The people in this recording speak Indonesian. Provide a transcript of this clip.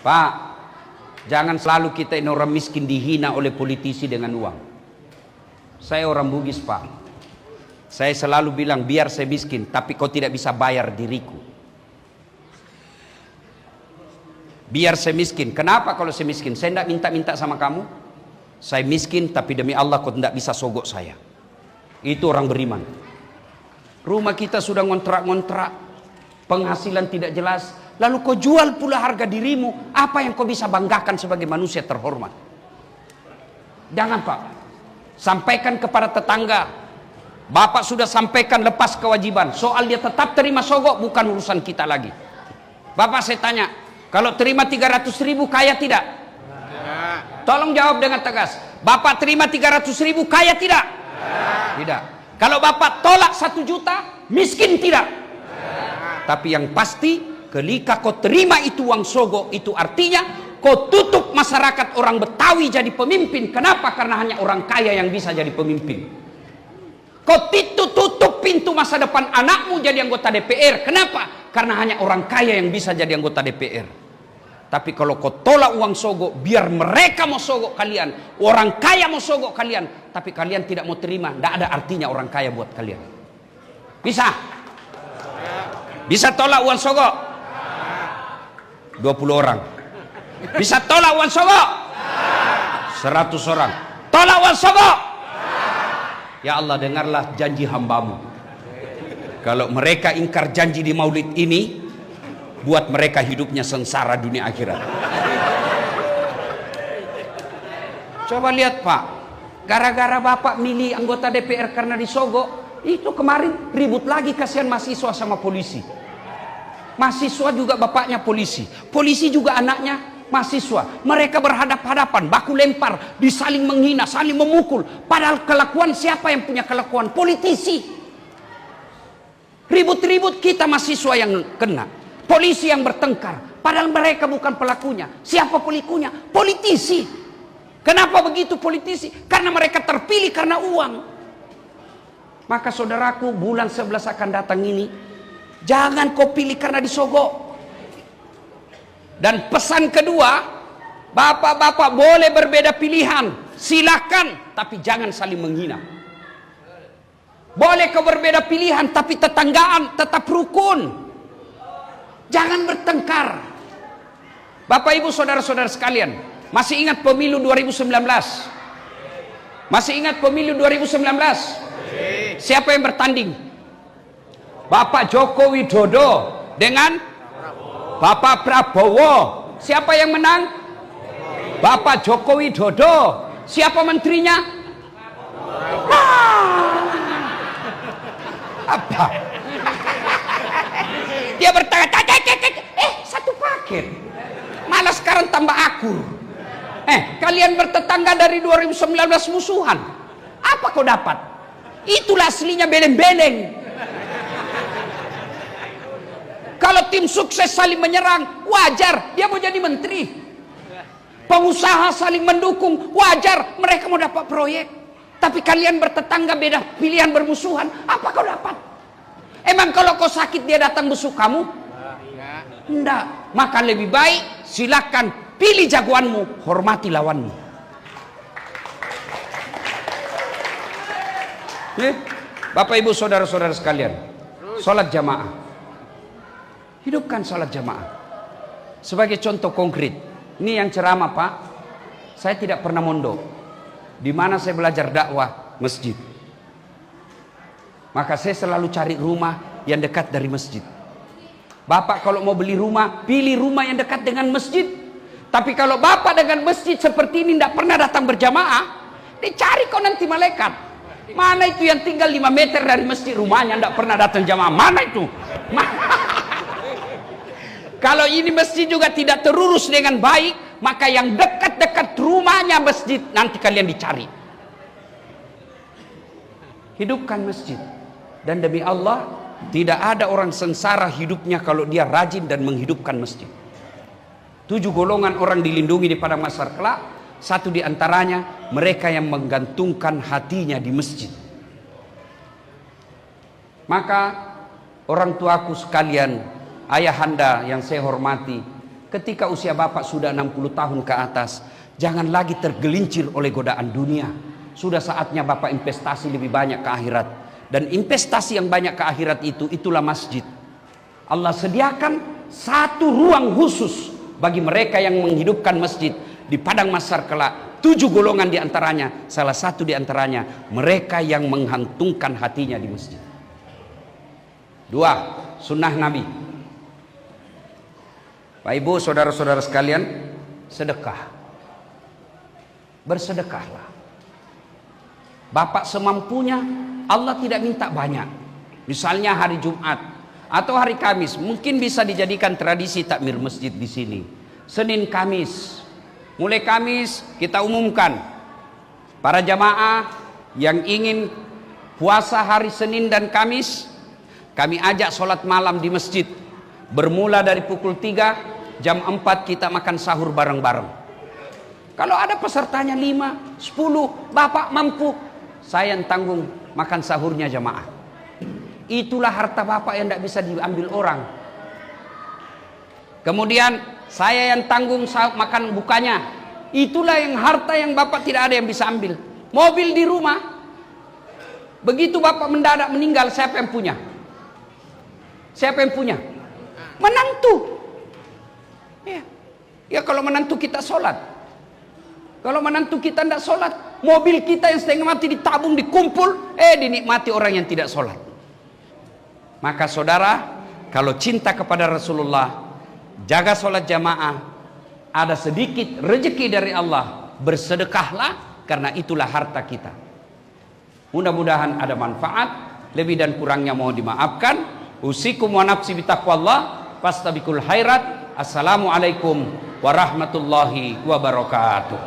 Pak, jangan selalu kita ini orang miskin dihina oleh politisi dengan uang. Saya orang Bugis, Pak. Saya selalu bilang, biar saya miskin, tapi kau tidak bisa bayar diriku. Biar saya miskin. Kenapa kalau saya miskin? Saya tidak minta-minta sama kamu. Saya miskin, tapi demi Allah kau tidak bisa sogok saya. Itu orang beriman. Rumah kita sudah ngontrak-ngontrak, penghasilan tidak jelas, lalu kau jual pula harga dirimu. Apa yang kau bisa banggakan sebagai manusia terhormat? Jangan, Pak. Sampaikan kepada tetangga. Bapak sudah sampaikan lepas kewajiban. Soal dia tetap terima sogok bukan urusan kita lagi. Bapak saya tanya, kalau terima 300.000 kaya tidak? Tolong jawab dengan tegas. Bapak terima 300.000 kaya tidak? Tidak. Kalau Bapak tolak 1 juta, miskin tidak? Tapi yang pasti, ketika kau terima itu uang sogok, itu artinya kau tutup masyarakat orang Betawi jadi pemimpin. Kenapa? Karena hanya orang kaya yang bisa jadi pemimpin. Kau tutup pintu masa depan anakmu jadi anggota DPR. Kenapa? Karena hanya orang kaya yang bisa jadi anggota DPR. Tapi kalau kau tolak uang sogok, biar mereka mau sogok kalian, orang kaya mau sogok kalian, tapi kalian tidak mau terima, tidak ada artinya orang kaya buat kalian. Bisa? Bisa tolak uang sogok? 20 orang. Bisa tolak uang sogok? 100 orang. Tolak uang sogok? Ya Allah, dengarlah janji hambamu. Kalau mereka ingkar janji di maulid ini, buat mereka hidupnya sengsara dunia akhirat. Coba lihat, Pak, gara-gara Bapak milih anggota DPR karena disogok, itu kemarin ribut lagi, kasihan mahasiswa sama polisi. Mahasiswa juga bapaknya polisi, polisi juga anaknya mahasiswa. Mereka berhadap-hadapan, baku lempar, disaling menghina, saling memukul. Padahal kelakuan siapa yang punya kelakuan? Politisi. Ribut-ribut kita mahasiswa yang kena, polisi yang bertengkar. Padahal mereka bukan pelakunya. Siapa pelakunya? Politisi. Kenapa begitu politisi? Karena mereka terpilih karena uang. Maka saudaraku, bulan 11 akan datang ini, jangan kau pilih karena disogok. Dan pesan kedua, bapak-bapak boleh berbeda pilihan, silakan, tapi jangan saling menghina. Boleh kau berbeda pilihan, tapi tetanggaan tetap rukun. Jangan bertengkar. Bapak ibu saudara-saudara sekalian, masih ingat pemilu 2019? Masih ingat pemilu 2019? Siapa yang bertanding? Bapak Joko Widodo dengan Bapak Prabowo. Siapa yang menang? Bapak Joko Widodo. Siapa menterinya? Apa? Dia bertanya, satu paket. Malah sekarang tambah akur. Kalian bertetangga dari 2019 musuhan. Apa kau dapat? Itulah aslinya beleng-beleng. Kalau tim sukses saling menyerang, wajar dia mau jadi menteri. Pengusaha saling mendukung, wajar mereka mau dapat proyek. Tapi kalian bertetangga beda pilihan bermusuhan, apa kau dapat? Emang kalau kau sakit dia datang besuk kamu? Enggak. Maka lebih baik silakan pilih jagoanmu, hormati lawanmu. Bapak ibu saudara-saudara sekalian, sholat jamaah. Hidupkan sholat jamaah. Sebagai contoh konkret, ini yang ceramah, Pak, saya tidak pernah mondok. Di mana saya belajar dakwah? Masjid. Maka saya selalu cari rumah yang dekat dari masjid. Bapak kalau mau beli rumah, pilih rumah yang dekat dengan masjid. Tapi kalau Bapak dengan masjid seperti ini tidak pernah datang berjamaah, dicari kau nanti malaikat. Mana itu yang tinggal 5 meter dari masjid rumahnya tidak pernah datang jamaah? Mana itu? Kalau ini masjid juga tidak terurus dengan baik, maka yang dekat-dekat rumahnya masjid nanti kalian dicari. Hidupkan masjid. Dan demi Allah, tidak ada orang sengsara hidupnya kalau dia rajin dan menghidupkan masjid. 7 golongan orang dilindungi di padang mahsyar kelak. 1 di antaranya mereka yang menggantungkan hatinya di masjid. Maka orang tuaku sekalian, ayahanda yang saya hormati, Ketika usia bapak sudah 60 tahun ke atas, jangan lagi tergelincir oleh godaan dunia. Sudah saatnya bapak investasi lebih banyak ke akhirat. Dan investasi yang banyak ke akhirat itulah masjid. Allah sediakan satu ruang khusus bagi mereka yang menghidupkan masjid di padang mahsyar kelak. 7 golongan diantaranya, salah satu diantaranya mereka yang menghantungkan hatinya di masjid. 2. Sunnah Nabi. Pak Ibu, saudara-saudara sekalian, sedekah. Bersedekahlah. Bapak semampunya, Allah tidak minta banyak. Misalnya hari Jumat atau hari Kamis, mungkin bisa dijadikan tradisi takmir masjid di sini. Senin Kamis. Mulai Kamis kita umumkan para jamaah yang ingin puasa hari Senin dan Kamis, kami ajak sholat malam di masjid. Bermula dari pukul 3, jam 4 kita makan sahur bareng-bareng. Kalau ada pesertanya 5, 10, Bapak mampu, saya yang tanggung makan sahurnya jamaah. Itulah harta Bapak yang tidak bisa diambil orang. Kemudian saya yang tanggung makan bukanya. Itulah yang harta yang Bapak tidak ada yang bisa ambil. Mobil di rumah. Begitu Bapak mendadak meninggal, siapa yang punya? Siapa yang punya? Menantu. Ya kalau menantu kita sholat. Kalau menantu kita tidak sholat, mobil kita yang setengah mati ditabung, dikumpul, dinikmati orang yang tidak sholat. Maka saudara, kalau cinta kepada Rasulullah, jaga sholat jamaah, ada sedikit rezeki dari Allah, bersedekahlah, karena itulah harta kita. Mudah-mudahan ada manfaat, lebih dan kurangnya mohon dimaafkan. Usikum wa nafsi bitaqwallah, fastabiqul khairat. Assalamualaikum warahmatullahi wabarakatuh.